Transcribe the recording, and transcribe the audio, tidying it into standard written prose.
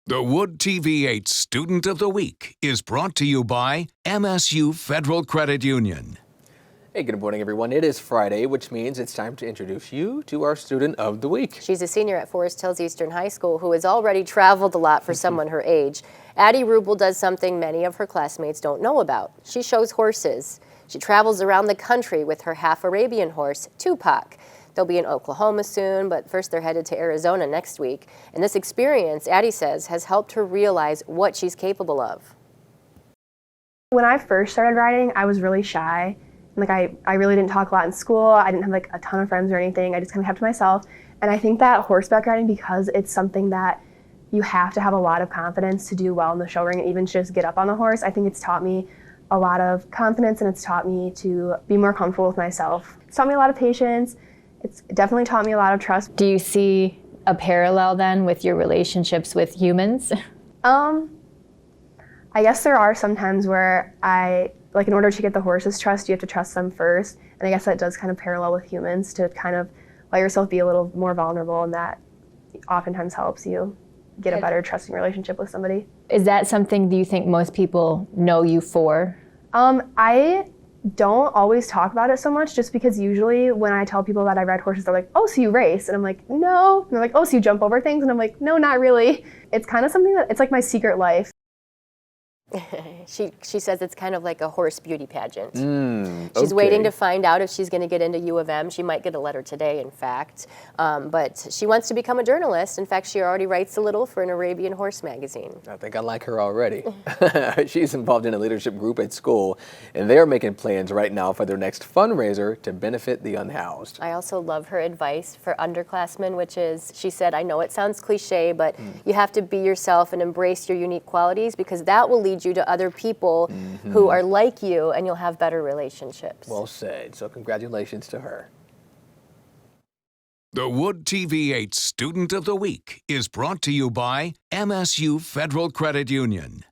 The Wood TV8 Student of the Week is brought to you by MSU Federal Credit Union. Hey, good morning, everyone. It is Friday, which means it's time to introduce you to our Student of the Week. She's a senior at Forest Hills Eastern High School who has already traveled a lot for someone her age. Addie Rubel does something many of her classmates don't know about. She shows horses. She travels around the country with her half-Arabian horse, Tupac. They'll be in Oklahoma soon, but first they're headed to Arizona next week. And this experience, Addie says, has helped her realize what she's capable of. When I first started riding, I was really shy. I really didn't talk a lot in school. I didn't have a ton of friends or anything. I just kind of kept to myself. And I think that horseback riding, because it's something that you have to have a lot of confidence to do well in the show ring and even just get up on the horse, I think it's taught me a lot of confidence, and it's taught me to be more comfortable with myself. It's taught me a lot of patience. It's definitely taught me a lot of trust. Do you see a parallel then with your relationships with humans? I guess there are some times where in order to get the horse's trust, you have to trust them first. And I guess that does kind of parallel with humans, to kind of let yourself be a little more vulnerable, and that oftentimes helps you get a better trusting relationship with somebody. Is that something do you think most people know you for? I don't always talk about it so much, just because usually when I tell people that I ride horses, they're like, oh, so you race? And I'm like, no. And they're like, oh, so you jump over things? And I'm like, no, not really. It's kind of something it's like my secret life. She says it's kind of like a horse beauty pageant. She's Okay. waiting to find out if she's going to get into U of M. She might get a letter today, in fact. But she wants to become a journalist. In fact, she already writes a little for an Arabian horse magazine. I think I like her already. She's involved in a leadership group at school, and they're making plans right now for their next fundraiser to benefit the unhoused. I also love her advice for underclassmen, which is, she said, I know it sounds cliche, but you have to be yourself and embrace your unique qualities, because that will lead you to other people who are like you, and you'll have better relationships. Well said. So congratulations to her. The Wood TV8 Student of the Week is brought to you by MSU Federal Credit Union.